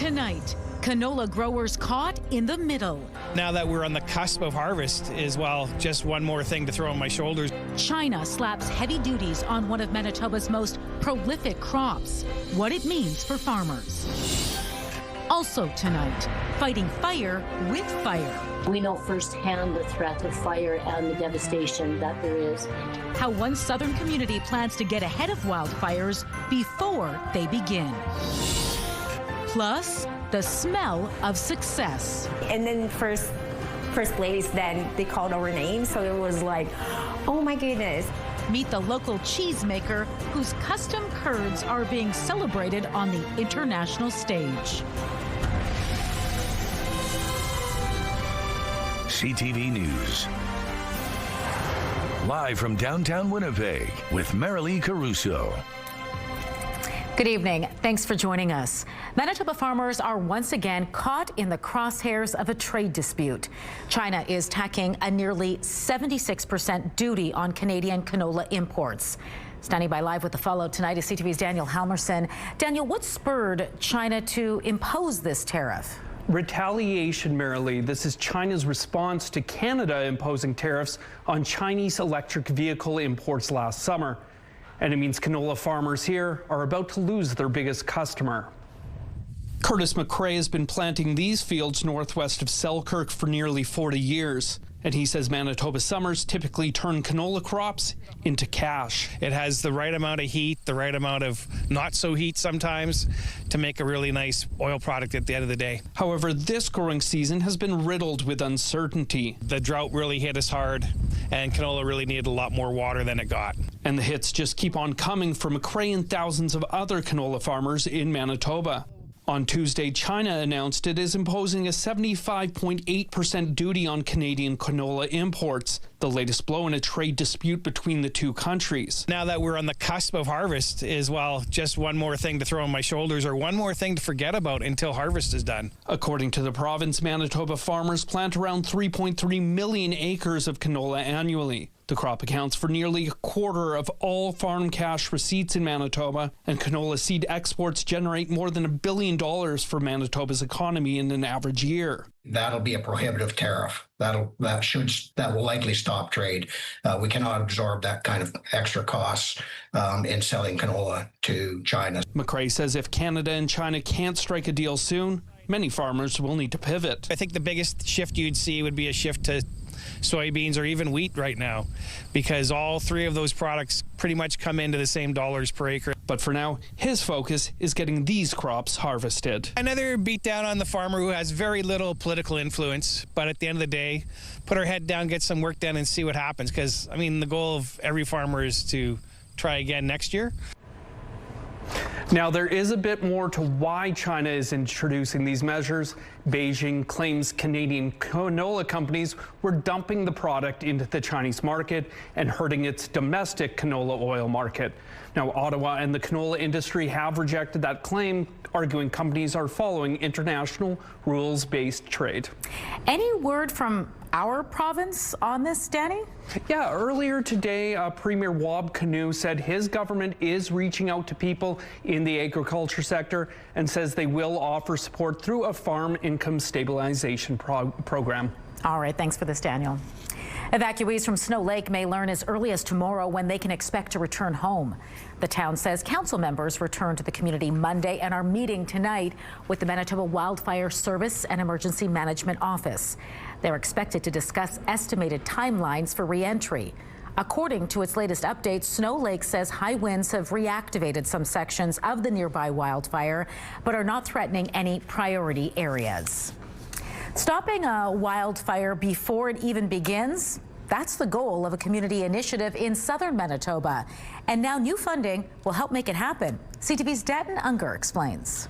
Tonight, canola growers caught in the middle. Now that we're on the cusp of harvest is, well, just one more thing to throw on my shoulders. China slaps heavy duties on one of Manitoba's most prolific crops. What it means for farmers. Also tonight, fighting fire with fire. We know firsthand the threat of fire and the devastation that there is. How one southern community plans to get ahead of wildfires before they begin. Plus, the smell of success. And then first ladies, then they called our names, so it was like, oh my goodness. Meet the local cheesemaker whose custom curds are being celebrated on the international stage. CTV News. Live from downtown Winnipeg with Marilee Caruso. Good evening. Thanks for joining us. Manitoba farmers are once again caught in the crosshairs of a trade dispute. China is tacking a nearly 76% duty on Canadian canola imports. Standing by live with the follow tonight is CTV's Daniel Halmerson. Daniel, what spurred China to impose this tariff? Retaliation, Marilee. This is China's response to Canada imposing tariffs on Chinese electric vehicle imports last summer. And it means canola farmers here are about to lose their biggest customer. Curtis McRae has been planting these fields northwest of Selkirk for nearly 40 years. And he says Manitoba summers typically turn canola crops into cash. It has the right amount of heat, the right amount of not so heat sometimes to make a really nice oil product at the end of the day. However, this growing season has been riddled with uncertainty. The drought really hit us hard, and canola really needed a lot more water than it got. And the hits just keep on coming for McRae and thousands of other canola farmers in Manitoba. On Tuesday, China announced it is imposing a 75.8% duty on Canadian canola imports, the latest blow in a trade dispute between the two countries. Now that we're on the cusp of harvest is, well, just one more thing to throw on my shoulders or one more thing to forget about until harvest is done. According to the province, Manitoba farmers plant around 3.3 million acres of canola annually. The crop accounts for nearly a quarter of all farm cash receipts in Manitoba, and canola seed exports generate more than $1 billion for Manitoba's economy in an average year. That'll be a prohibitive tariff. That will likely stop trade. We cannot absorb that kind of extra costs in selling canola to China. McRae says if Canada and China can't strike a deal soon, many farmers will need to pivot. I think the biggest shift you'd see would be a shift to soybeans or even wheat right now, because all three of those products pretty much come into the same dollars per acre. But for now, his focus is getting these crops harvested. Another beatdown on the farmer who has very little political influence, but at the end of the day, put our head down, get some work done, and see what happens. Because, I mean, the goal of every farmer is to try again next year. Now, there is a bit more to why China is introducing these measures. Beijing claims Canadian canola companies were dumping the product into the Chinese market and hurting its domestic canola oil market. Now, Ottawa and the canola industry have rejected that claim, arguing companies are following international rules-based trade. Any word from our province on this, Danny? Yeah, earlier today, Premier Wab Kinew said his government is reaching out to people in the agriculture sector and says they will offer support through a farm income stabilization program. All right, thanks for this, Daniel. Evacuees from Snow Lake may learn as early as tomorrow when they can expect to return home. The town says council members return to the community Monday and are meeting tonight with the Manitoba Wildfire Service and Emergency Management Office. They're expected to discuss estimated timelines for re-entry. According to its latest update, Snow Lake says high winds have reactivated some sections of the nearby wildfire, but are not threatening any priority areas. Stopping a wildfire before it even begins, that's the goal of a community initiative in southern Manitoba. And now new funding will help make it happen. CTV's Datin Unger explains.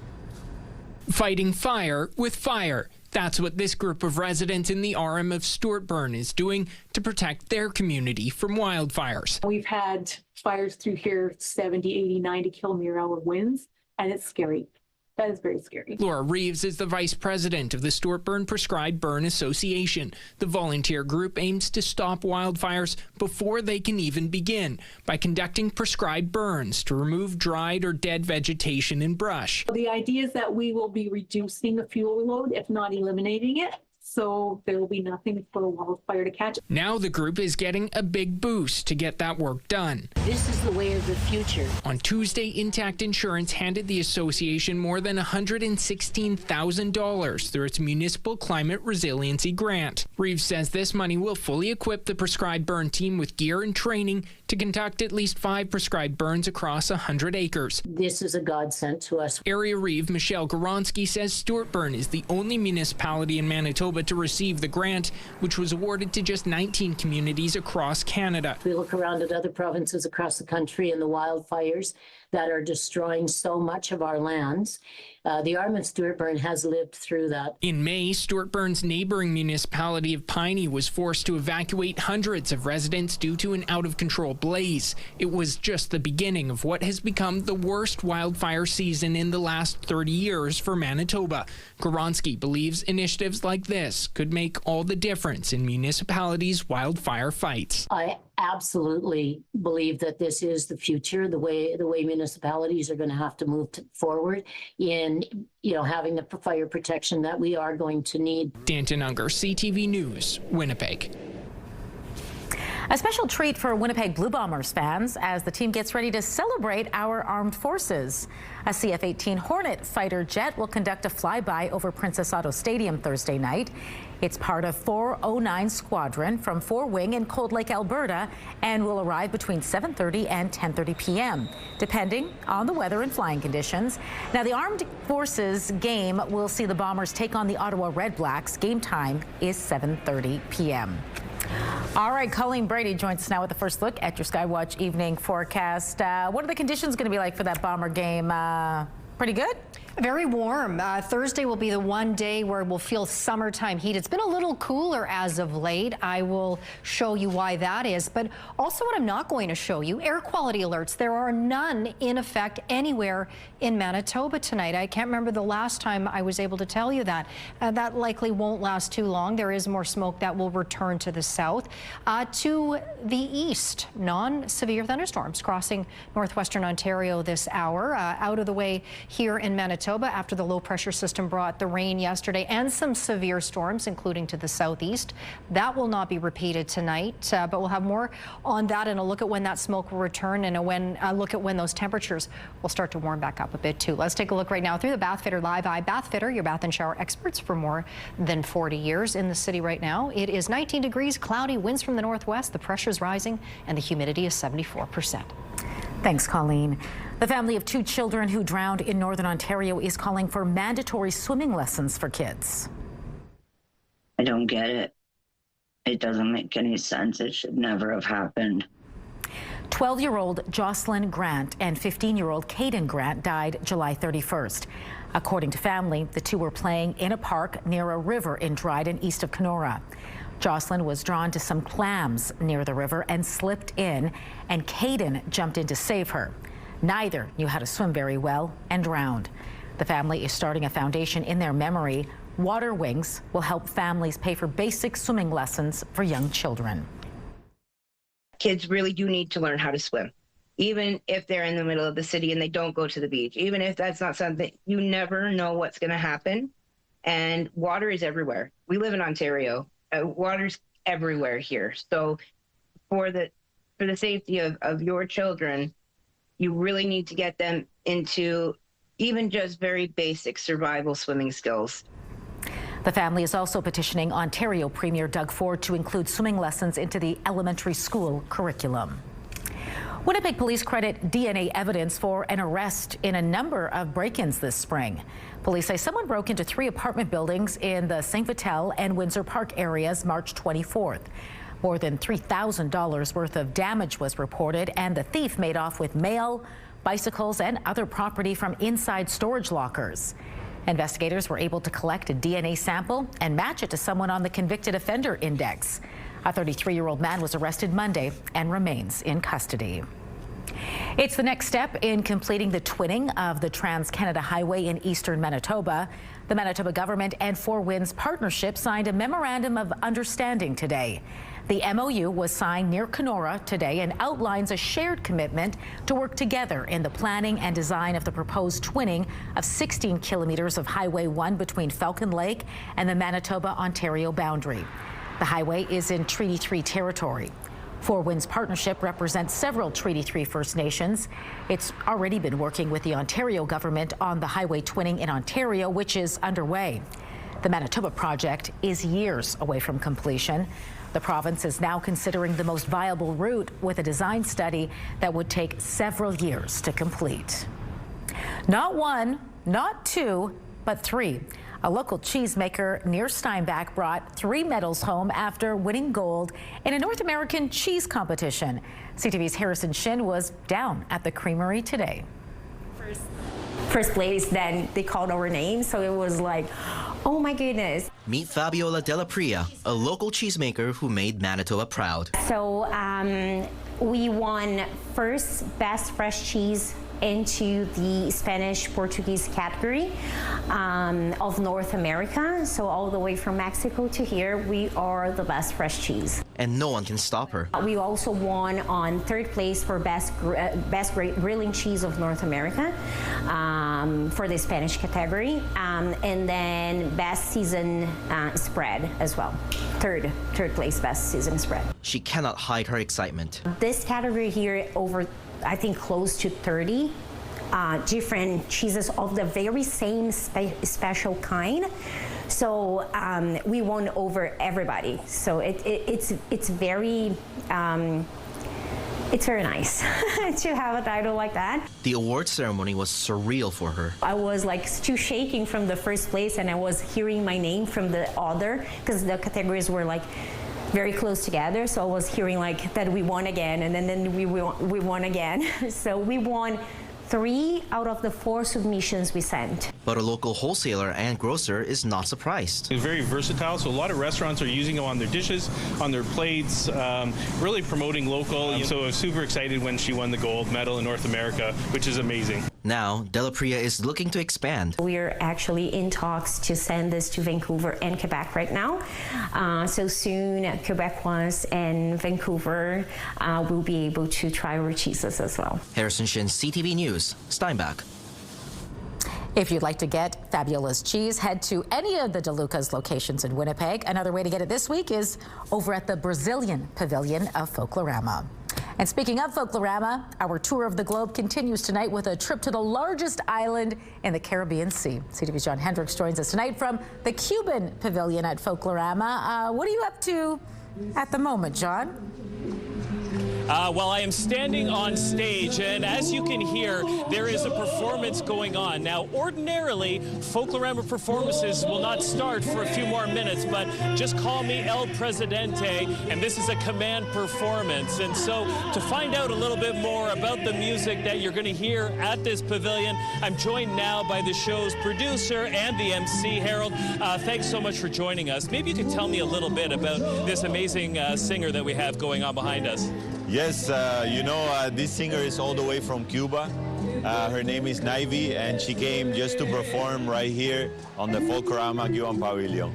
Fighting fire with fire. That's what this group of residents in the RM of Stewartburn is doing to protect their community from wildfires. We've had fires through here 70, 80, 90 kilometer-hour winds, and it's scary. That is very scary. Laura Reeves is the vice president of the Stuart Burn Prescribed Burn Association. The volunteer group aims to stop wildfires before they can even begin by conducting prescribed burns to remove dried or dead vegetation and brush. The idea is that we will be reducing the fuel load, if not eliminating it. So there will be nothing for a wildfire to catch. Now the group is getting a big boost to get that work done. This is the way of the future. On Tuesday, Intact Insurance handed the association more than $116,000 through its Municipal Climate Resiliency Grant. Reeves says this money will fully equip the prescribed burn team with gear and training to conduct at least 5 prescribed burns across 100 acres. This is a godsend to us. Area Reeve Michelle Goronsky says Stuart Burn is the only municipality in Manitoba to receive the grant, which was awarded to just 19 communities across Canada. We look around at other provinces across the country and the wildfires that are destroying so much of our lands. The Arm of Stuart Burn has lived through that. In May, Stuart Burn's neighboring municipality of Piney was forced to evacuate hundreds of residents due to an out-of-control blaze. It was just the beginning of what has become the worst wildfire season in the last 30 years for Manitoba. Goronsky believes initiatives like this could make all the difference in municipalities' wildfire fights. I absolutely believe that this is the future, the way municipalities are going to have to move forward in having the fire protection that we are going to need. Danton Unger, CTV News, Winnipeg. A special treat for Winnipeg Blue Bombers fans as the team gets ready to celebrate our armed forces. A CF-18 Hornet fighter jet will conduct a flyby over Princess Auto Stadium Thursday night. It's part of 409 Squadron from 4 Wing in Cold Lake, Alberta, and will arrive between 7:30 and 10:30 p.m., depending on the weather and flying conditions. Now, the Armed Forces game will see the Bombers take on the Ottawa Red Blacks. Game time is 7:30 p.m. All right, Colleen Brady joins us now with the first look at your Skywatch evening forecast. What are the conditions going to be like for that Bomber game? Pretty good? Very warm. Thursday will be the one day where we'll feel summertime heat. It's been a little cooler as of late. I will show you why that is. But also what I'm not going to show you, air quality alerts. There are none in effect anywhere in Manitoba tonight. I can't remember the last time I was able to tell you that. That likely won't last too long. There is more smoke that will return to the south. To the east, non-severe thunderstorms crossing northwestern Ontario this hour. Out of the way here in Manitoba after the low pressure system brought the rain yesterday and some severe storms, including to the southeast. That will not be repeated tonight, but we'll have more on that and a look at when that smoke will return and a look at when those temperatures will start to warm back up a bit too. Let's take a look right now through the Bathfitter Live Eye. Bathfitter, your bath and shower experts for more than 40 years in the city right now. It is 19 degrees, cloudy, winds from the northwest, the pressure's rising, and the humidity is 74%. Thanks, Colleen. The family of 2 children who drowned in Northern Ontario is calling for mandatory swimming lessons for kids. I don't get it. It doesn't make any sense. It should never have happened. 12-year-old Jocelyn Grant and 15-year-old Caden Grant died July 31st. According to family, the 2 were playing in a park near a river in Dryden, east of Canola. Jocelyn was drawn to some clams near the river and slipped in, and Caden jumped in to save her. Neither knew how to swim very well and drowned. The family is starting a foundation in their memory. Water Wings will help families pay for basic swimming lessons for young children. Kids really do need to learn how to swim, even if they're in the middle of the city and they don't go to the beach. Even if that's not something, you never know what's going to happen. And water is everywhere. We live in Ontario. Water's everywhere here. So for the safety of your children, you really need to get them into even just very basic survival swimming skills. The family is also petitioning Ontario Premier Doug Ford to include swimming lessons into the elementary school curriculum. Winnipeg police credit DNA evidence for an arrest in a number of break-ins this spring. Police say someone broke into 3 apartment buildings in the St. Vital and Windsor Park areas March 24th. More than $3,000 worth of damage was reported, and the thief made off with mail, bicycles, and other property from inside storage lockers. Investigators were able to collect a DNA sample and match it to someone on the convicted offender index. A 33-year-old man was arrested Monday and remains in custody. It's the next step in completing the twinning of the Trans-Canada Highway in eastern Manitoba. The Manitoba government and Four Winds Partnership signed a memorandum of understanding today. The MOU was signed near Canola today and outlines a shared commitment to work together in the planning and design of the proposed twinning of 16 kilometers of Highway 1 between Falcon Lake and the Manitoba-Ontario boundary. The highway is in Treaty 3 territory. Four Winds Partnership represents several Treaty 3 First Nations. It's already been working with the Ontario government on the highway twinning in Ontario, which is underway. The Manitoba project is years away from completion. The province is now considering the most viable route with a design study that would take several years to complete. Not one, not two, but three. A local cheesemaker near Steinbach brought 3 medals home after winning gold in a North American cheese competition. CTV's Harrison Shin was down at the creamery today. First place, then they called our names, so it was like, oh my goodness. Meet Fabiola Della Pria, a local cheesemaker who made Manitoba proud. So we won first best fresh cheese into the Spanish-Portuguese category of North America. So all the way from Mexico to here, we are the best fresh cheese. And no one can stop her. We also won on 3rd place for best grilling cheese of North America for the Spanish category, and then best season spread as well. Third place best season spread. She cannot hide her excitement. This category here over, I think, close to 30 different cheeses of the very same special kind. So we won over everybody. So it's very nice to have a title like that. The award ceremony was surreal for her. I was like still shaking from the first place, and I was hearing my name from the other, because the categories were like very close together. So I was hearing like that we won again, and then we won again. So we won 3 out of the 4 submissions we sent. But a local wholesaler and grocer is not surprised. It's very versatile, so a lot of restaurants are using it on their dishes, on their plates, really promoting local. So I was super excited when she won the gold medal in North America, which is amazing. Now, Della Pria is looking to expand. We're actually in talks to send this to Vancouver and Quebec right now. So soon, Quebecois and Vancouver will be able to try our cheeses as well. Harrison Shin, CTV News, Steinbach. If you'd like to get Fabiola's cheese, head to any of the DeLuca's locations in Winnipeg. Another way to get it this week is over at the Brazilian Pavilion of Folklorama. And speaking of Folklorama, our tour of the globe continues tonight with a trip to the largest island in the Caribbean Sea. CTV's John Hendricks joins us tonight from the Cuban Pavilion at Folklorama. What are you up to at the moment, John? Well, I am standing on stage, and as you can hear, there is a performance going on. Now, ordinarily, Folklorama performances will not start for a few more minutes, but just call me El Presidente, and this is a command performance. And so, to find out a little bit more about the music that you're going to hear at this pavilion, I'm joined now by the show's producer and the MC, Harold. Thanks so much for joining us. Maybe you could tell me a little bit about this amazing singer that we have going on behind us. Yes, this singer is all the way from Cuba. Her name is Naivi, and she came just to perform right here on the Folklorama Cuban Pavilion.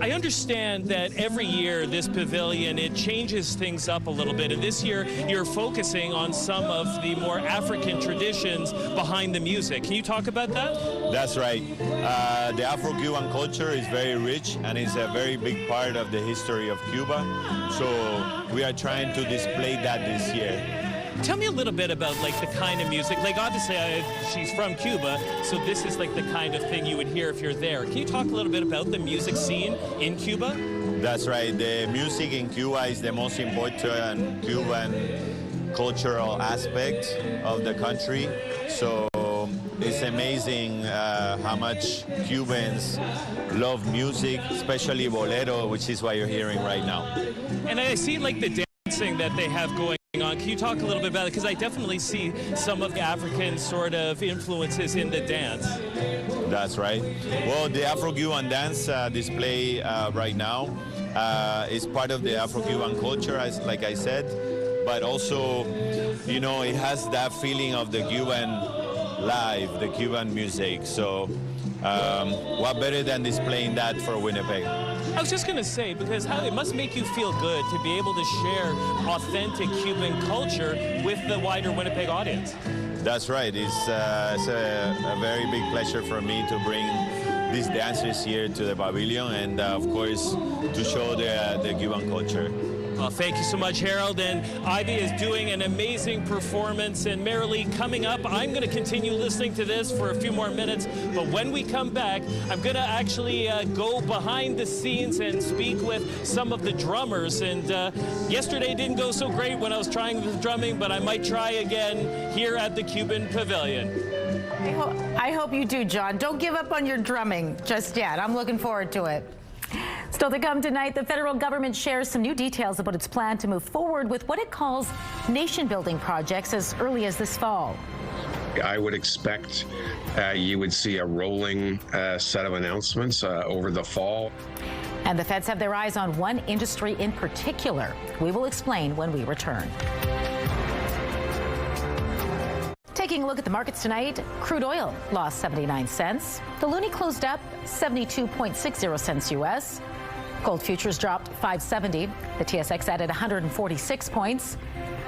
I understand that every year this pavilion, it changes things up a little bit, and this year you're focusing on some of the more African traditions behind the music. Can you talk about that? That's right. The Afro-Cuban culture is very rich, and it's a very big part of the history of Cuba. So we are trying to display that this year. Tell me a little bit about like the kind of music. Like obviously she's from Cuba, so this is like the kind of thing you would hear if you're there. Can you talk a little bit about the music scene in Cuba? That's right. The music in Cuba is the most important Cuban cultural aspect of the country. So it's amazing how much Cubans love music, especially bolero, which is what you're hearing right now. And I see like the dancing that they have going on. Can you talk a little bit about it? Because I definitely see some of the African sort of influences in the dance. That's right. Well, the Afro-Cuban dance display right now is part of the Afro-Cuban culture, like I said. but also, you know, it has that feeling of the Cuban life, the Cuban music. So what better than displaying that for Winnipeg? I was just going to say, because it must make you feel good to be able to share authentic Cuban culture with the wider Winnipeg audience. That's right. It's a very big pleasure for me to bring these dancers here to the Pavilion and, of course, to show the Cuban culture. Well, thank you so much, Harold. And Ivy is doing an amazing performance. And Marilee, coming up, I'm going to continue listening to this for a few more minutes. But when we come back, I'm going to actually go behind the scenes and speak with some of the drummers. And yesterday didn't go so great when I was trying the drumming, but I might try again here at the Cuban Pavilion. I hope you do, John. Don't give up on your drumming just yet. I'm looking forward to it. Still to come tonight, the federal government shares some new details about its plan to move forward with what it calls nation-building projects as early as this fall. I would expect you would see a rolling set of announcements over the fall. And the feds have their eyes on one industry in particular. We will explain when we return. Taking a look at the markets tonight, crude oil lost 79 cents. The loonie closed up 72.60 cents U.S. Gold futures dropped 570. The TSX added 146 points.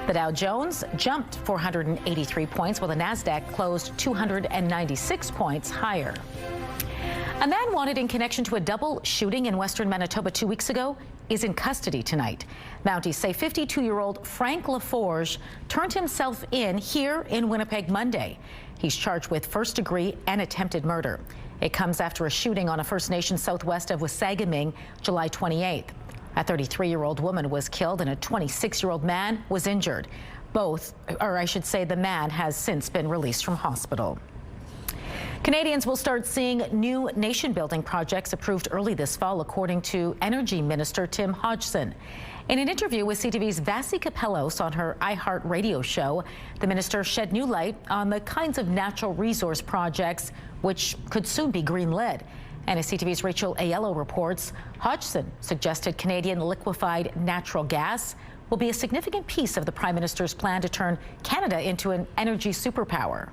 The Dow Jones jumped 483 points, while the NASDAQ closed 296 points higher. A man wanted in connection to a double shooting in western Manitoba 2 weeks ago is in custody tonight. Mounties say 52-year-old Frank Laforge turned himself in here in Winnipeg Monday. He's charged with first-degree and attempted murder. It comes after a shooting on a First Nation southwest of Wasagaming July 28th. A 33-year-old woman was killed and a 26-year-old man was injured. Both, or I should say the man, has since been released from hospital. Canadians will start seeing new nation-building projects approved early this fall, according to Energy Minister Tim Hodgson. In an interview with CTV's Vassie Capellos on her iHeart radio show, the minister shed new light on the kinds of natural resource projects which could soon be green-lit. And as CTV's Rachel Aiello reports, Hodgson suggested Canadian liquefied natural gas will be a significant piece of the Prime Minister's plan to turn Canada into an energy superpower.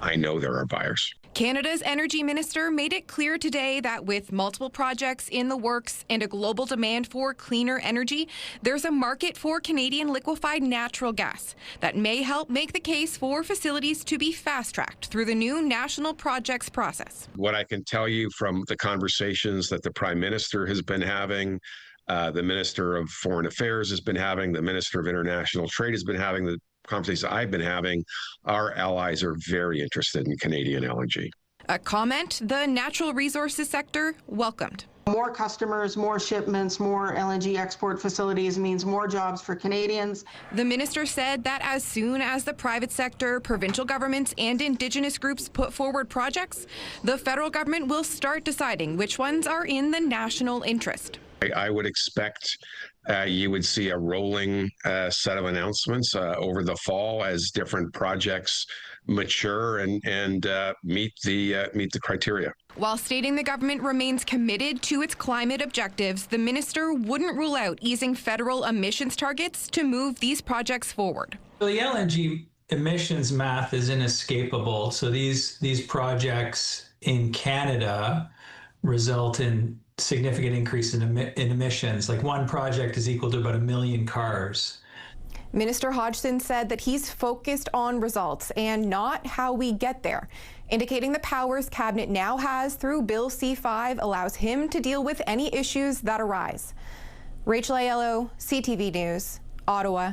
I know there are buyers. Canada's energy minister made it clear today that with multiple projects in the works and a global demand for cleaner energy, there's a market for Canadian liquefied natural gas that may help make the case for facilities to be fast-tracked through the new national projects process. What I can tell you from the conversations that the Prime Minister has been having, the Minister of Foreign Affairs has been having, the Minister of International Trade has been having, the conversations I've been having, our allies are very interested in Canadian LNG. A comment the natural resources sector welcomed. More customers, more shipments, more LNG export facilities means more jobs for Canadians. The minister said that as soon as the private sector, provincial governments, and Indigenous groups put forward projects, the federal government will start deciding which ones are in the national interest. I would expect you would see a rolling set of announcements over the fall as different projects mature and meet the criteria. While stating the government remains committed to its climate objectives, the minister wouldn't rule out easing federal emissions targets to move these projects forward. The LNG emissions math is inescapable. So these projects in Canada result in significant increase in emissions. Like one project is equal to about 1 million cars. Minister Hodgson said that he's focused on results and not how we get there, indicating the powers cabinet now has through Bill C-5 allows him to deal with any issues that arise. Rachel Aiello, CTV News, Ottawa.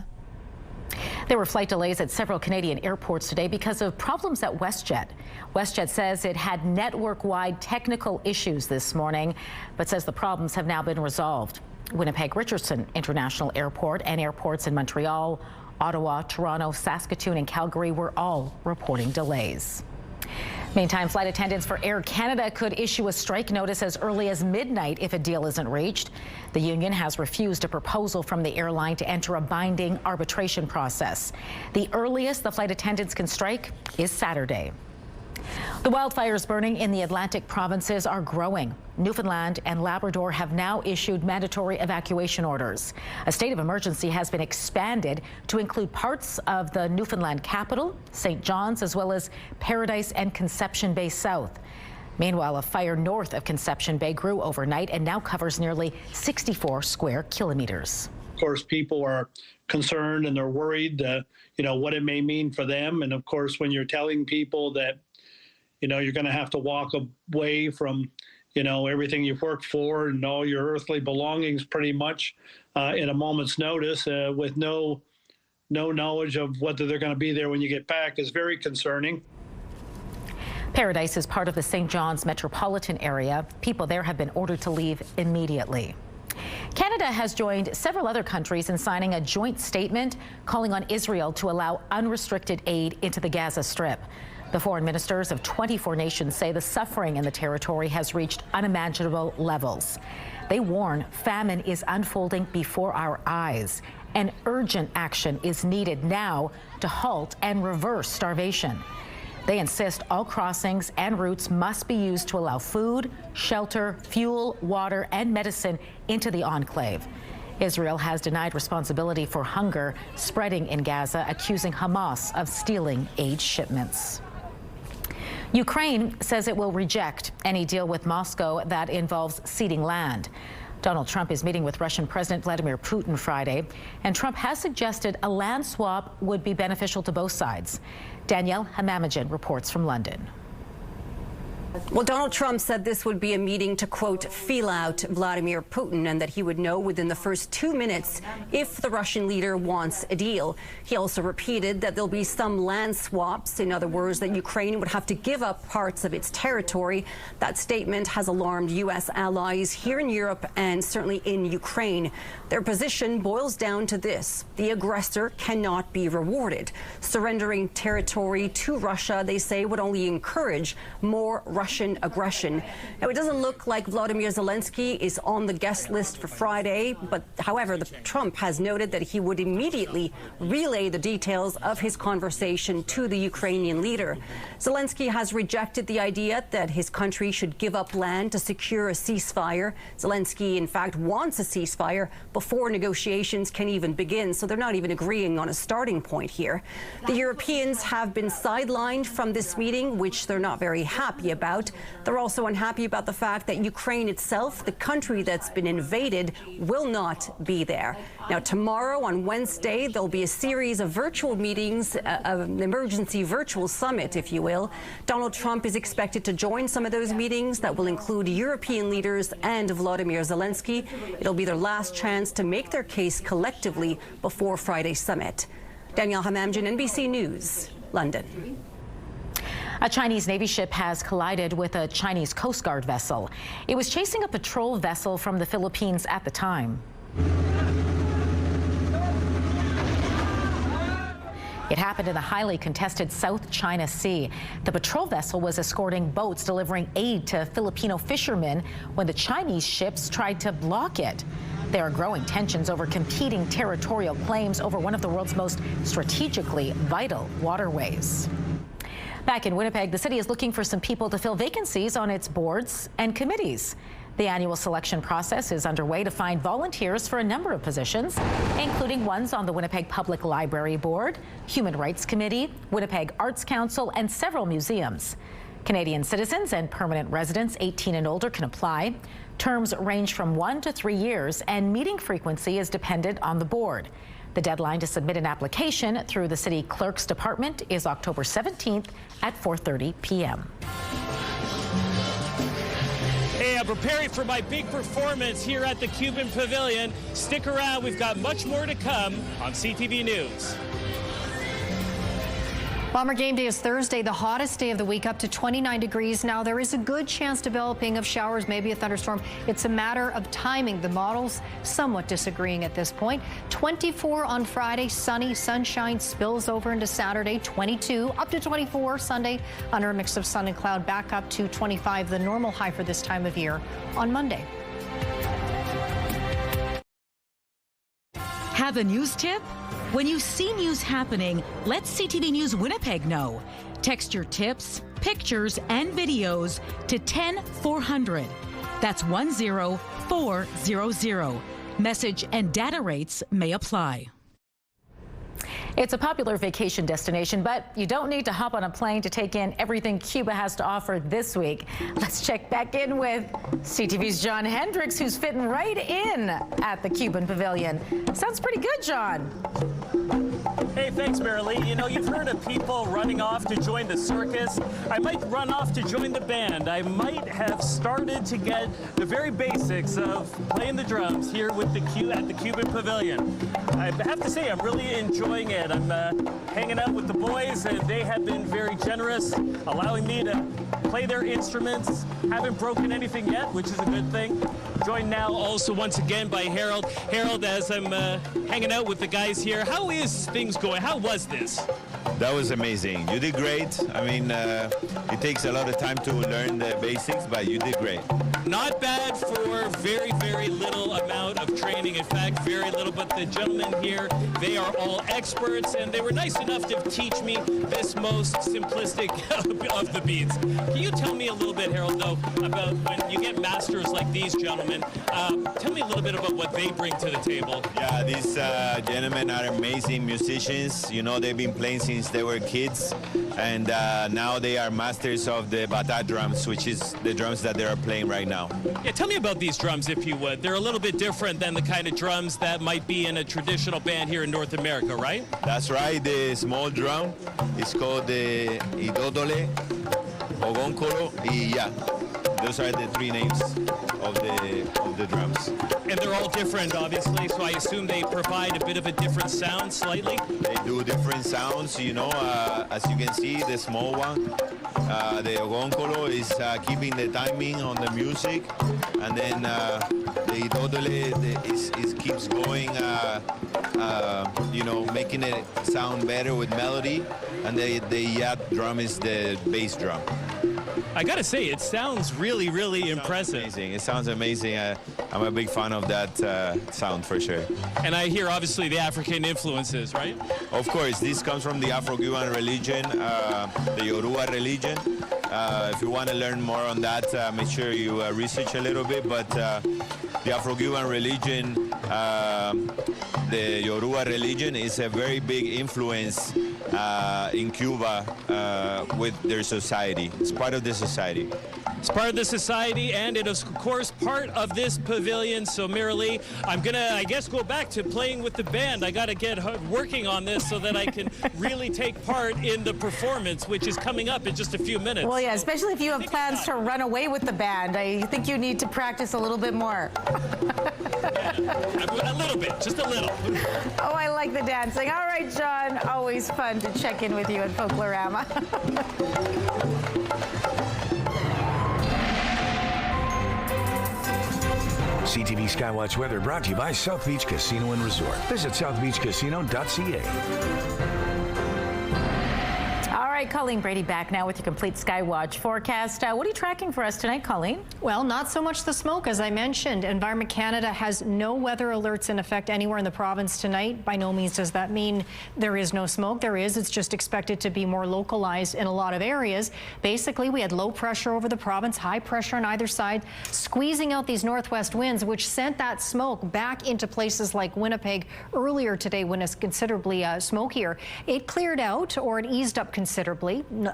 There were flight delays at several Canadian airports today because of problems at WestJet. WestJet says it had network-wide technical issues this morning, but says the problems have now been resolved. Winnipeg Richardson International Airport and airports in Montreal, Ottawa, Toronto, Saskatoon, and Calgary were all reporting delays. Meantime, flight attendants for Air Canada could issue a strike notice as early as midnight if a deal isn't reached. The union has refused a proposal from the airline to enter a binding arbitration process. The earliest the flight attendants can strike is Saturday. The wildfires burning in the Atlantic provinces are growing. Newfoundland and Labrador have now issued mandatory evacuation orders. A state of emergency has been expanded to include parts of the Newfoundland capital, St. John's, as well as Paradise and Conception Bay South. Meanwhile, a fire north of Conception Bay grew overnight and now covers nearly 64 square kilometers. Of course, people are concerned and they're worried, what it may mean for them. And of course, when you're telling people that you're going to have to walk away from, everything you've worked for and all your earthly belongings pretty much in a moment's notice with no knowledge of whether they're going to be there when you get back is very concerning. Paradise is part of the St. John's metropolitan area. People there have been ordered to leave immediately. Canada has joined several other countries in signing a joint statement calling on Israel to allow unrestricted aid into the Gaza Strip. The foreign ministers of 24 nations say the suffering in the territory has reached unimaginable levels. They warn famine is unfolding before our eyes, and urgent action is needed now to halt and reverse starvation. They insist all crossings and routes must be used to allow food, shelter, fuel, water, and medicine into the enclave. Israel has denied responsibility for hunger spreading in Gaza, accusing Hamas of stealing aid shipments. Ukraine says it will reject any deal with Moscow that involves ceding land. Donald Trump is meeting with Russian President Vladimir Putin Friday, and Trump has suggested a land swap would be beneficial to both sides. Danielle Hamamajan reports from London. Well, Donald Trump said this would be a meeting to, quote, feel out Vladimir Putin, and that he would know within the first 2 minutes if the Russian leader wants a deal. He also repeated that there'll be some land swaps. In other words, that Ukraine would have to give up parts of its territory. That statement has alarmed U.S. allies here in Europe and certainly in Ukraine. Their position boils down to this: the aggressor cannot be rewarded. Surrendering territory to Russia, they say, would only encourage more Russian aggression. Now, it doesn't look like Vladimir Zelensky is on the guest list for Friday, but however, Trump has noted that he would immediately relay the details of his conversation to the Ukrainian leader. Zelensky has rejected the idea that his country should give up land to secure a ceasefire. Zelensky, in fact, wants a ceasefire before negotiations can even begin, so they're not even agreeing on a starting point here. The Europeans have been sidelined from this meeting, which they're not very happy about. They're also unhappy about the fact that Ukraine itself, the country that's been invaded, will not be there. Now, tomorrow, on Wednesday, there'll be a series of virtual meetings, an emergency virtual summit, if you will. Donald Trump is expected to join some of those meetings that will include European leaders and Vladimir Zelensky. It'll be their last chance to make their case collectively before Friday's summit. Danielle Hamamajan, NBC News, London. A Chinese Navy ship has collided with a Chinese Coast Guard vessel. It was chasing a patrol vessel from the Philippines at the time. It happened in the highly contested South China Sea. The patrol vessel was escorting boats delivering aid to Filipino fishermen when the Chinese ships tried to block it. There are growing tensions over competing territorial claims over one of the world's most strategically vital waterways. Back in Winnipeg, the city is looking for some people to fill vacancies on its boards and committees. The annual selection process is underway to find volunteers for a number of positions, including ones on the Winnipeg Public Library Board, Human Rights Committee, Winnipeg Arts Council, and several museums. Canadian citizens and permanent residents 18 and older can apply. Terms range from 1 to 3 years, and meeting frequency is dependent on the board. The deadline to submit an application through the City Clerk's Department is October 17th at 4:30 p.m. Hey, I'm preparing for my big performance here at the Cuban Pavilion. Stick around, we've got much more to come on CTV News. Bomber game day is Thursday, the hottest day of the week, up to 29 degrees. Now, there is a good chance developing of showers, maybe a thunderstorm. It's a matter of timing. The models somewhat disagreeing at this point. 24 on Friday, sunny, sunshine spills over into Saturday. 22 up to 24 Sunday, under a mix of sun and cloud, back up to 25, the normal high for this time of year on Monday. Have a news tip? When you see news happening, let CTV News Winnipeg know. Text your tips, pictures, and videos to 10400. That's 10400. Message and data rates may apply. It's a popular vacation destination, but you don't need to hop on a plane to take in everything Cuba has to offer this week. Let's check back in with CTV's John Hendricks, who's fitting right in at the Cuban Pavilion. Sounds pretty good, John. Hey, thanks, Marilee. You know, you've heard of people running off to join the circus. I might run off to join the band. I might have started to get the very basics of playing the drums here with at the Cuban Pavilion. I have to say, I'm really enjoying it. I'm hanging out with the boys, and they have been very generous, allowing me to play their instruments. Haven't broken anything yet, which is a good thing. Joined now also once again by Harold. Harold, as I'm hanging out with the guys here, how is things going? How was this? That was amazing. You did great. I mean, it takes a lot of time to learn the basics, but you did great. Not bad for very, very little amount of training. In fact, very little. But the gentlemen here, they are all experts, and they were nice enough to teach me this most simplistic of the beats. Can you tell me a little bit, Harold, though, about when you get masters like these gentlemen? Tell me a little bit about what they bring to the table. Yeah, these gentlemen are amazing musicians. You know, they've been playing since they were kids, and now they are masters of the bata drums, which is the drums that they are playing right now. Yeah, tell me about these drums, if you would. They're a little bit different than the kind of drums that might be in a traditional band here in North America, right? That's right. The small drum is called the idodole, ogoncolo, y ya. Those are the three names of the drums. And they're all different, obviously, so I assume they provide a bit of a different sound, slightly? They do different sounds, you know. As you can see, the small one, the ogoncolo is keeping the timing on the music, and then the idodole keeps going, you know, making it sound better with melody, and the yap drum is the bass drum. I gotta say, it sounds really, really impressive. Amazing. It sounds amazing. I'm a big fan of that sound for sure. And I hear obviously the African influences, right? Of course, this comes from the Afro-Cuban religion, the Yoruba religion. If you want to learn more on that, make sure you research a little bit. But the Afro-Cuban religion, the Yoruba religion, is a very big influence in Cuba with their society. It's part of the society. It's part of the society, and it is, of course, part of this pavilion. So, Marilee, I'm going to, I guess, go back to playing with the band. I got to get working on this so that I can really take part in the performance, which is coming up in just a few minutes. Well, yeah, especially if you have plans to run away with the band. I think you need to practice a little bit more. Yeah, a little bit, just a little. Oh, I like the dancing. All right, John, always fun to check in with you at Folklorama. CTV Skywatch weather brought to you by South Beach Casino and Resort. Visit southbeachcasino.ca. All right, Colleen Brady back now with your complete Skywatch forecast. What are you tracking for us tonight, Colleen? Well, not so much the smoke, as I mentioned. Environment Canada has no weather alerts in effect anywhere in the province tonight. By no means does that mean there is no smoke. There is. It's just expected to be more localized in a lot of areas. Basically, we had low pressure over the province, high pressure on either side, squeezing out these northwest winds, which sent that smoke back into places like Winnipeg earlier today when it's considerably smokier. It cleared out, or it eased up considerably.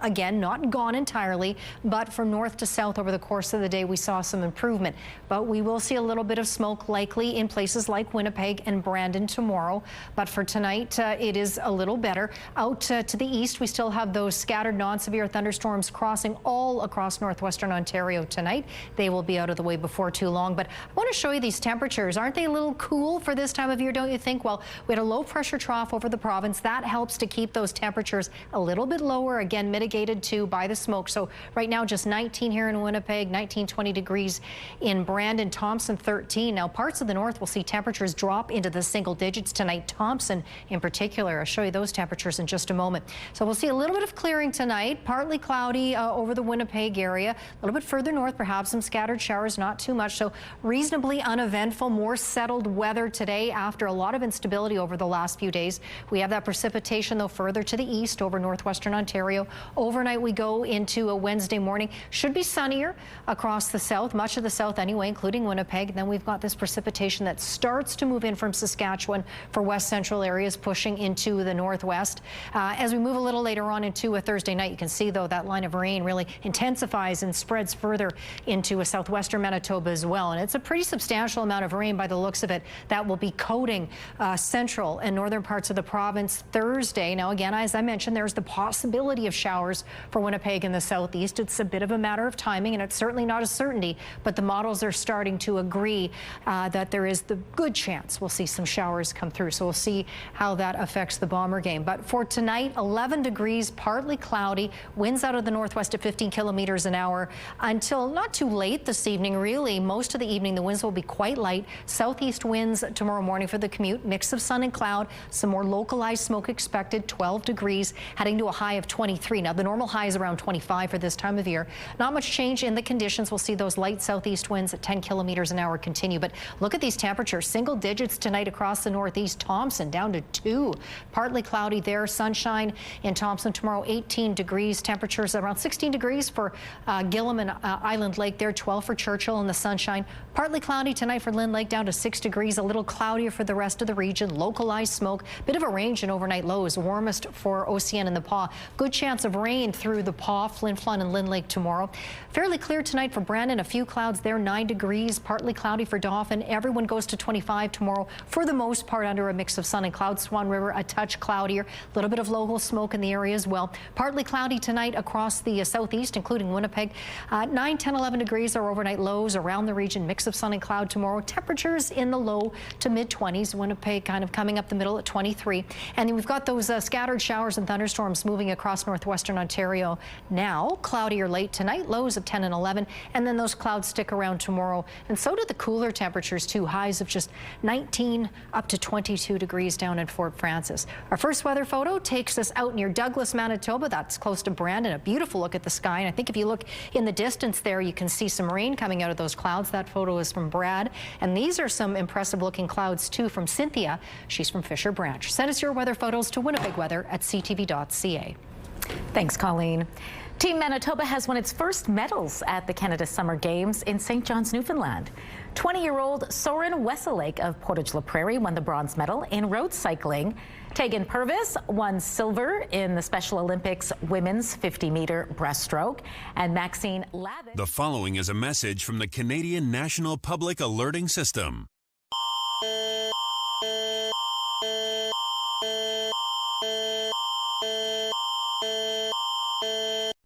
Again, not gone entirely, but from north to south over the course of the day, we saw some improvement. But we will see a little bit of smoke likely in places like Winnipeg and Brandon tomorrow. But for tonight, it is a little better. Out to the east, we still have those scattered non-severe thunderstorms crossing all across northwestern Ontario tonight. They will be out of the way before too long. But I want to show you these temperatures. Aren't they a little cool for this time of year, don't you think? Well, we had a low pressure trough over the province. That helps to keep those temperatures a little bit lower, again mitigated too by the smoke. So right now just 19 here in Winnipeg, 19-20 degrees in Brandon, Thompson 13. Now parts of the north will see temperatures drop into the single digits tonight. Thompson in particular, I'll show you those temperatures in just a moment. So we'll see a little bit of clearing tonight, partly cloudy over the Winnipeg area, a little bit further north, perhaps some scattered showers, not too much. So reasonably uneventful, more settled weather today after a lot of instability over the last few days. We have that precipitation though further to the east over northwestern Ontario. Ontario. Overnight we go into a Wednesday morning. Should be sunnier across the south, much of the south anyway, including Winnipeg. Then we've got this precipitation that starts to move in from Saskatchewan for west central areas, pushing into the northwest. As we move a little later on into a Thursday night, you can see though that line of rain really intensifies and spreads further into a southwestern Manitoba as well. And it's a pretty substantial amount of rain by the looks of it that will be coating central and northern parts of the province Thursday. Now, again, as I mentioned, there's the possibility of showers for Winnipeg in the southeast. It's a bit of a matter of timing, and it's certainly not a certainty, but the models are starting to agree that there is the good chance we'll see some showers come through. So we'll see how that affects the Bomber game. But for tonight, 11 degrees, partly cloudy, winds out of the northwest at 15 kilometers an hour until not too late this evening. Really, most of the evening, the winds will be quite light. Southeast winds tomorrow morning for the commute, mix of sun and cloud, some more localized smoke expected, 12 degrees, heading to a high of 23. Now, the normal high is around 25 for this time of year. Not much change in the conditions. We'll see those light southeast winds at 10 kilometers an hour continue. But look at these temperatures, single digits tonight across the northeast. Thompson down to 2. Partly cloudy there. Sunshine in Thompson tomorrow, 18 degrees. Temperatures around 16 degrees for Gillam and Island Lake there, 12 for Churchill in the sunshine. Partly cloudy tonight for Lynn Lake, down to 6 degrees. A little cloudier for the rest of the region. Localized smoke. Bit of a range in overnight lows. Warmest for OCN and the Paw. Good chance of rain through the Paw, Flin Flon and Lynn Lake tomorrow. Fairly clear tonight for Brandon. A few clouds there, 9 degrees. Partly cloudy for Dauphin. Everyone goes to 25 tomorrow. For the most part, under a mix of sun and cloud. Swan River, a touch cloudier. A little bit of local smoke in the area as well. Partly cloudy tonight across the southeast, including Winnipeg. 9, 10, 11 degrees are overnight lows around the region. Mix of sun and cloud tomorrow. Temperatures in the low to mid 20s. Winnipeg kind of coming up the middle at 23. And then we've got those scattered showers and thunderstorms moving across northwestern Ontario now. Cloudier late tonight, lows of 10 and 11. And then those clouds stick around tomorrow. And so do the cooler temperatures too. Highs of just 19 up to 22 degrees down in Fort Frances. Our first weather photo takes us out near Douglas, Manitoba. That's close to Brandon. A beautiful look at the sky. And I think if you look in the distance there, you can see some rain coming out of those clouds. That photo is from Brad. And these are some impressive looking clouds too from Cynthia. She's from Fisher Branch. Send us your weather photos to winnipegweather@ctv.ca. Thanks, Colleen. Team Manitoba has won its first medals at the Canada Summer Games in St. John's, Newfoundland. 20-year-old Soren Wesselake of Portage La Prairie won the bronze medal in road cycling. Tegan Purvis won silver in the Special Olympics women's 50-meter breaststroke. And Maxine Lavin. The following is a message from the Canadian National Public Alerting System.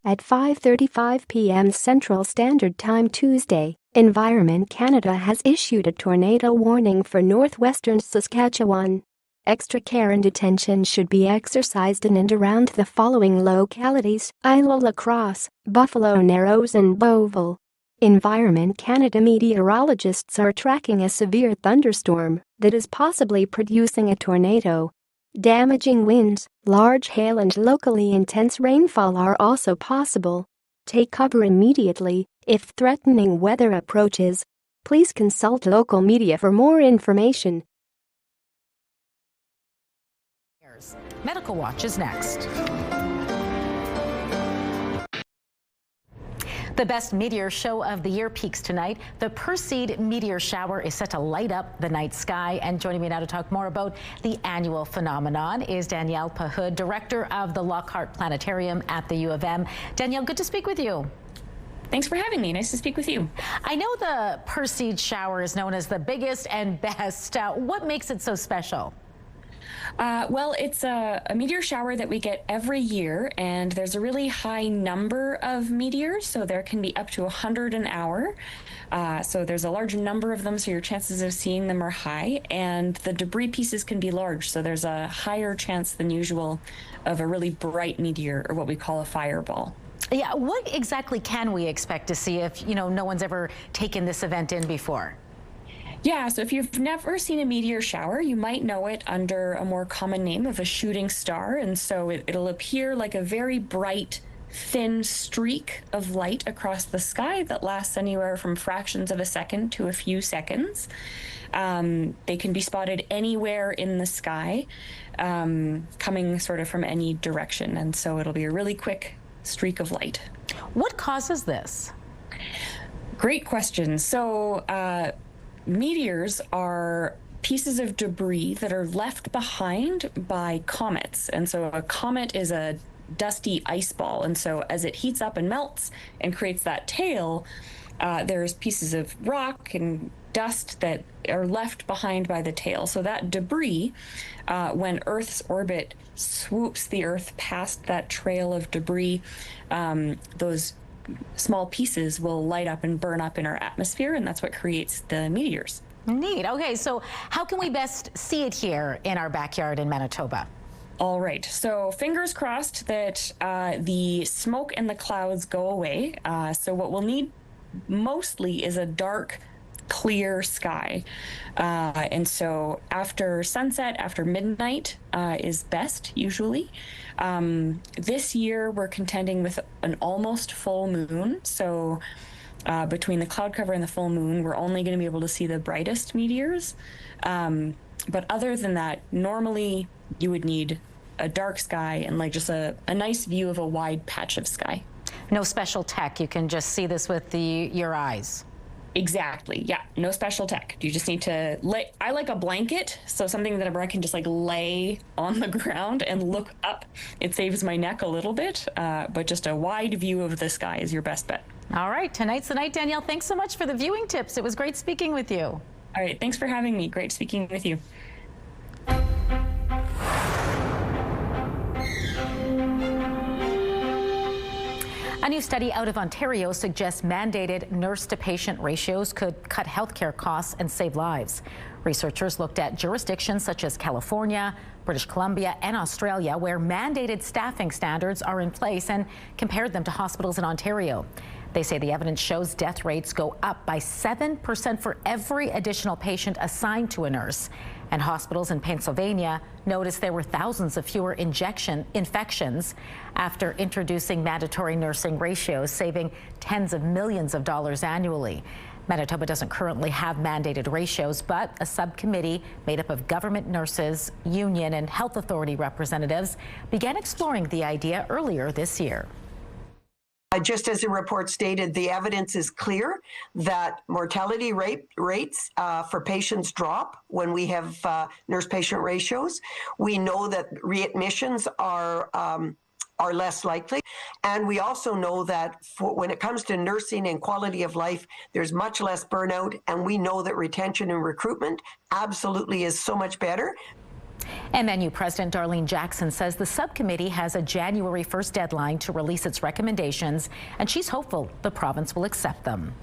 At 5:35 p.m. Central Standard Time Tuesday, Environment Canada has issued a tornado warning for northwestern Saskatchewan. Extra care and attention should be exercised in and around the following localities: Isla Lacrosse, Buffalo Narrows and Beauville. Environment Canada meteorologists are tracking a severe thunderstorm that is possibly producing a tornado. Damaging winds, large hail and locally intense rainfall are also possible. Take cover immediately if threatening weather approaches. Please consult local media for more information. Medical Watch is next. The best meteor show of the year peaks tonight. The Perseid meteor shower is set to light up the night sky. And joining me now to talk more about the annual phenomenon is Danielle Pahud, director of the Lockhart Planetarium at the U of M. Danielle, good to speak with you. Thanks for having me. Nice to speak with you. I know the Perseid shower is known as the biggest and best. What makes it so special? Well, it's a meteor shower that we get every year, and there's a really high number of meteors, so there can be up to 100 an hour. So there's a large number of them, so your chances of seeing them are high, and the debris pieces can be large, so there's a higher chance than usual of a really bright meteor, or what we call a fireball. Yeah, what exactly can we expect to see if, no one's ever taken this event in before? Yeah, so if you've never seen a meteor shower, you might know it under a more common name of a shooting star. And so it'll appear like a very bright, thin streak of light across the sky that lasts anywhere from fractions of a second to a few seconds. They can be spotted anywhere in the sky, coming sort of from any direction. And so it'll be a really quick streak of light. What causes this? Great question. So meteors are pieces of debris that are left behind by comets. And so a comet is a dusty ice ball. And so as it heats up and melts and creates that tail, there's pieces of rock and dust that are left behind by the tail. So that debris, when Earth's orbit swoops the Earth past that trail of debris, those small pieces will light up and burn up in our atmosphere, and that's what creates the meteors. Neat. Okay, so how can we best see it here in our backyard in Manitoba? All right, so fingers crossed that the smoke and the clouds go away. So what we'll need mostly is a dark, clear sky. And so after sunset, after midnight is best usually. This year we're contending with an almost full moon. So between the cloud cover and the full moon, we're only going to be able to see the brightest meteors. But other than that, normally you would need a dark sky and like just a nice view of a wide patch of sky. No special tech. You can just see this with your eyes. Exactly. Yeah. No special tech. You just need to lay. I like a blanket, so something that I can just like lay on the ground and look up. It saves my neck a little bit, but just a wide view of the sky is your best bet. All right. Tonight's the night, Danielle. Thanks so much for the viewing tips. It was great speaking with you. All right. Thanks for having me. Great speaking with you. A new study out of Ontario suggests mandated nurse-to-patient ratios could cut healthcare costs and save lives. Researchers looked at jurisdictions such as California, British Columbia, and Australia, where mandated staffing standards are in place, and compared them to hospitals in Ontario. They say the evidence shows death rates go up by 7% for every additional patient assigned to a nurse. And hospitals in Pennsylvania noticed there were thousands of fewer infections after introducing mandatory nursing ratios, saving tens of millions of dollars annually. Manitoba doesn't currently have mandated ratios, but a subcommittee made up of government nurses, union, and health authority representatives began exploring the idea earlier this year. Just as the report stated, the evidence is clear that mortality rates for patients drop when we have nurse-patient ratios. We know that readmissions are less likely. And we also know that when it comes to nursing and quality of life, there's much less burnout. And we know that retention and recruitment absolutely is so much better. MNU President Darlene Jackson says the subcommittee has a January 1st deadline to release its recommendations, and she's hopeful the province will accept them.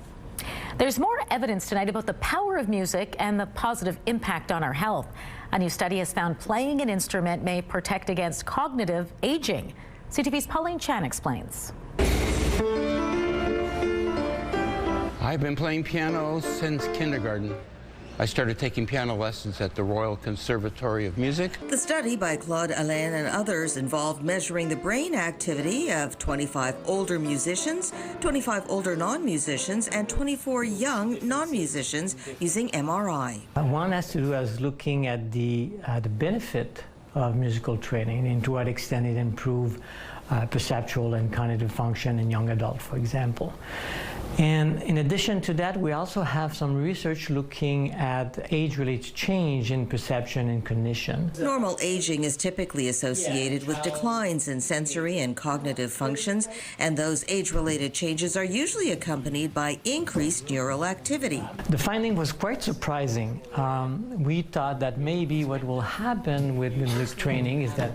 There's more evidence tonight about the power of music and the positive impact on our health. A new study has found playing an instrument may protect against cognitive aging. CTV's Pauline Chan explains. I've been playing piano since kindergarten. I started taking piano lessons at the Royal Conservatory of Music. The study by Claude Alain and others involved measuring the brain activity of 25 older musicians, 25 older non-musicians, and 24 young non-musicians using MRI. One has to do as looking at the benefit of musical training and to what extent it improves perceptual and cognitive function in young adults, for example. And in addition to that, we also have some research looking at age-related change in perception and cognition. Normal aging is typically associated with declines in sensory and cognitive functions, and those age-related changes are usually accompanied by increased neural activity. The finding was quite surprising. We thought that maybe what will happen with music training is that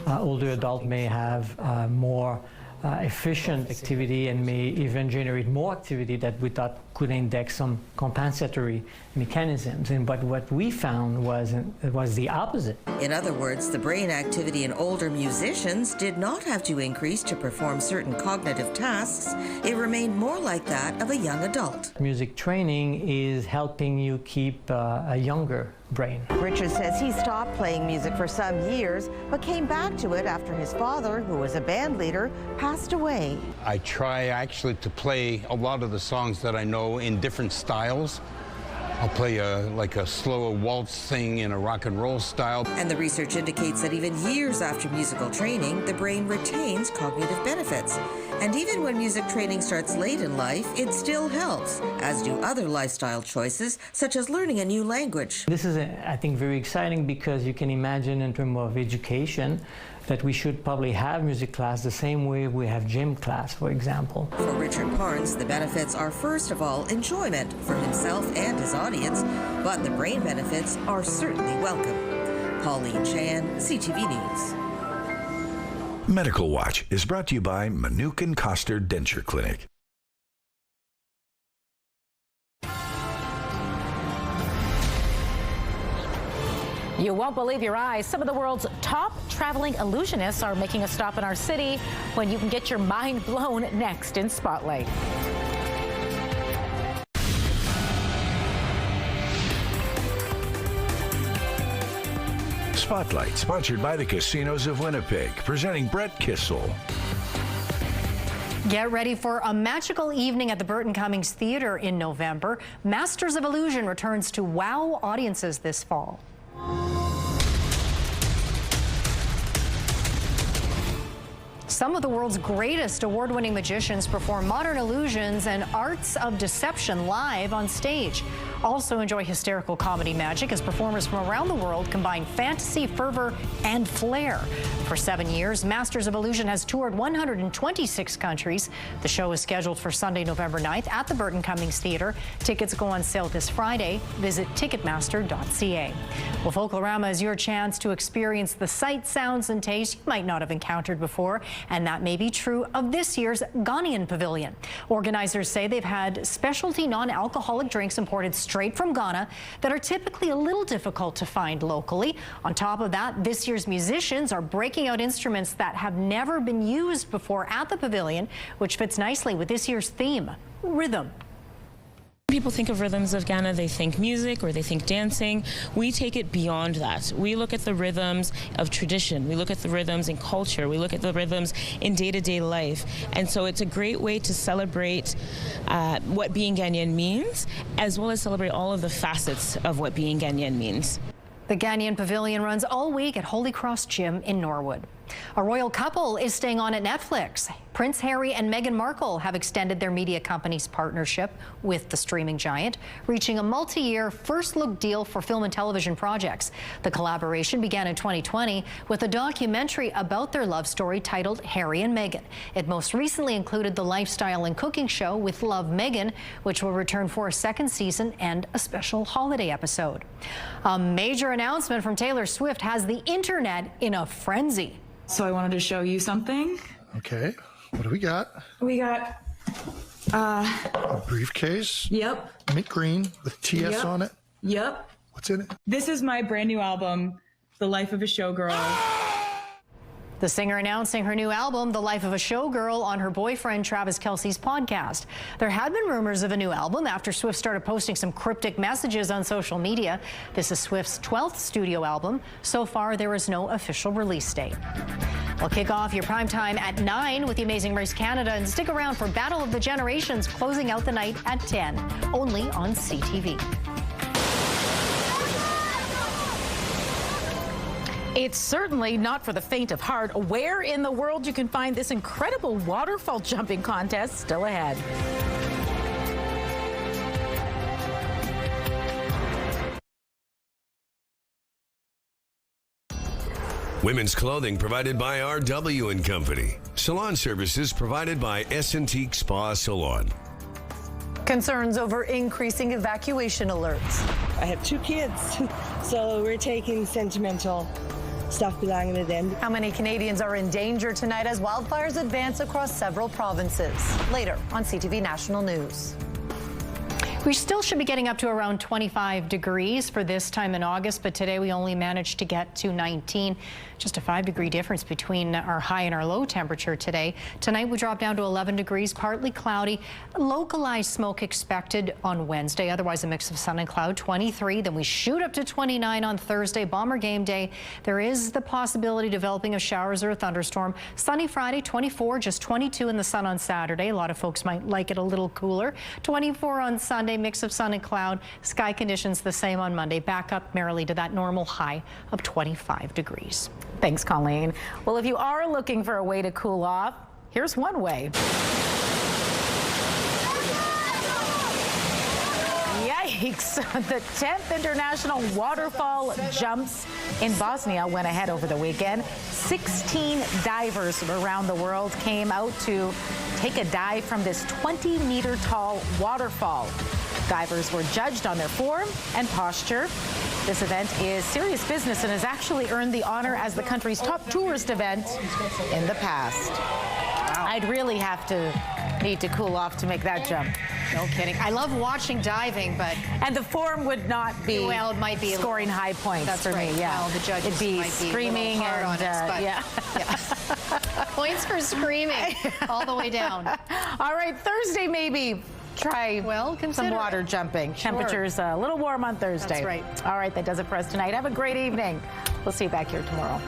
older adults may have more efficient activity and may even generate more activity that we thought could index some compensatory mechanisms. But what we found was the opposite. In other words, the brain activity in older musicians did not have to increase to perform certain cognitive tasks. It remained more like that of a young adult. Music training is helping you keep younger brain. Richard says he stopped playing music for some years, but came back to it after his father, who was a band leader, passed away. I try actually to play a lot of the songs that I know in different styles. I'll play like a slow waltz thing in a rock and roll style. And the research indicates that even years after musical training, the brain retains cognitive benefits. And even when music training starts late in life, it still helps, as do other lifestyle choices, such as learning a new language. This is, I think, very exciting because you can imagine in terms of education that we should probably have music class the same way we have gym class, for example. For Richard Parnes, the benefits are first of all enjoyment for himself and his audience, but the brain benefits are certainly welcome. Pauline Chan, CTV News. Medical Watch is brought to you by Manukin Koster Denture Clinic. You won't believe your eyes. Some of the world's top traveling illusionists are making a stop in our city when you can get your mind blown next in Spotlight. Spotlight, sponsored by the Casinos of Winnipeg, presenting Brett Kissel. Get ready for a magical evening at the Burton Cummings Theatre in November. Masters of Illusion returns to wow audiences this fall. Some of the world's greatest award-winning magicians perform modern illusions and arts of deception live on stage. Also enjoy hysterical comedy magic as performers from around the world combine fantasy, fervor, and flair. For 7 years, Masters of Illusion has toured 126 countries. The show is scheduled for Sunday, November 9th at the Burton Cummings Theatre. Tickets go on sale this Friday. Visit Ticketmaster.ca. Well, Folklorama is your chance to experience the sights, sounds, and tastes you might not have encountered before. And that may be true of this year's Ghanaian Pavilion. Organizers say they've had specialty non-alcoholic drinks imported straight from Ghana that are typically a little difficult to find locally. On top of that, this year's musicians are breaking out instruments that have never been used before at the Pavilion, which fits nicely with this year's theme, rhythm. People think of rhythms of Ghana, they think music or they think dancing. We take it beyond that. We look at the rhythms of tradition. We look at the rhythms in culture. We look at the rhythms in day-to-day life. And so it's a great way to celebrate what being Ghanaian means, as well as celebrate all of the facets of what being Ghanaian means. The Ghanaian Pavilion runs all week at Holy Cross Gym in Norwood. A royal couple is staying on at Netflix. Prince Harry and Meghan Markle have extended their media company's partnership with the streaming giant, reaching a multi-year first-look deal for film and television projects. The collaboration began in 2020 with a documentary about their love story titled Harry and Meghan. It most recently included the lifestyle and cooking show With Love, Meghan, which will return for a second season and a special holiday episode. A major announcement from Taylor Swift has the internet in a frenzy. So I wanted to show you something. Okay, what do we got? We got a briefcase. Yep. Mint green with TS on it. Yep. What's in it? This is my brand new album, The Life of a Showgirl. The singer announcing her new album, The Life of a Showgirl, on her boyfriend Travis Kelce's podcast. There had been rumors of a new album after Swift started posting some cryptic messages on social media. This is Swift's 12th studio album. So far, there is no official release date. We'll kick off your prime time at 9 with The Amazing Race Canada, and stick around for Battle of the Generations closing out the night at 10, only on CTV. It's certainly not for the faint of heart. Where in the world you can find this incredible waterfall jumping contest still ahead. Women's clothing provided by RW & Company. Salon services provided by S&T Spa Salon. Concerns over increasing evacuation alerts. I have 2 kids, so we're taking sentimental stuff belonging to them. How many Canadians are in danger tonight as wildfires advance across several provinces? Later on CTV National News. We still should be getting up to around 25 degrees for this time in August, but today we only managed to get to 19. Just a 5-degree difference between our high and our low temperature today. Tonight we drop down to 11 degrees, partly cloudy. Localized smoke expected on Wednesday, otherwise a mix of sun and cloud, 23. Then we shoot up to 29 on Thursday, Bomber game day. There is the possibility developing of showers or a thunderstorm. Sunny Friday, 24, just 22 in the sun on Saturday. A lot of folks might like it a little cooler. 24 on Sunday, mix of sun and cloud. Sky conditions the same on Monday. Back up merrily to that normal high of 25 degrees. Thanks, Colleen. Well, if you are looking for a way to cool off, here's one way. Yikes! The 10th International Waterfall Jumps in Bosnia went ahead over the weekend. 16 divers from around the world came out to take a dive from this 20-meter tall waterfall. Divers were judged on their form and posture. This event is serious business and has actually earned the honor as the country's top tourist event in the past. Wow. I'd really have to need to cool off to make that jump. No kidding. I love watching diving, but... And the form would not be, well, it might be scoring high points that's for right. me. Yeah, well, the judges it'd be might screaming be a little hard and on us, but yeah. Points for screaming all the way down. All right, Thursday maybe. Try some water jumping. Sure. Temperatures a little warm on Thursday. That's right. All right, that does it for us tonight. Have a great evening. We'll see you back here tomorrow.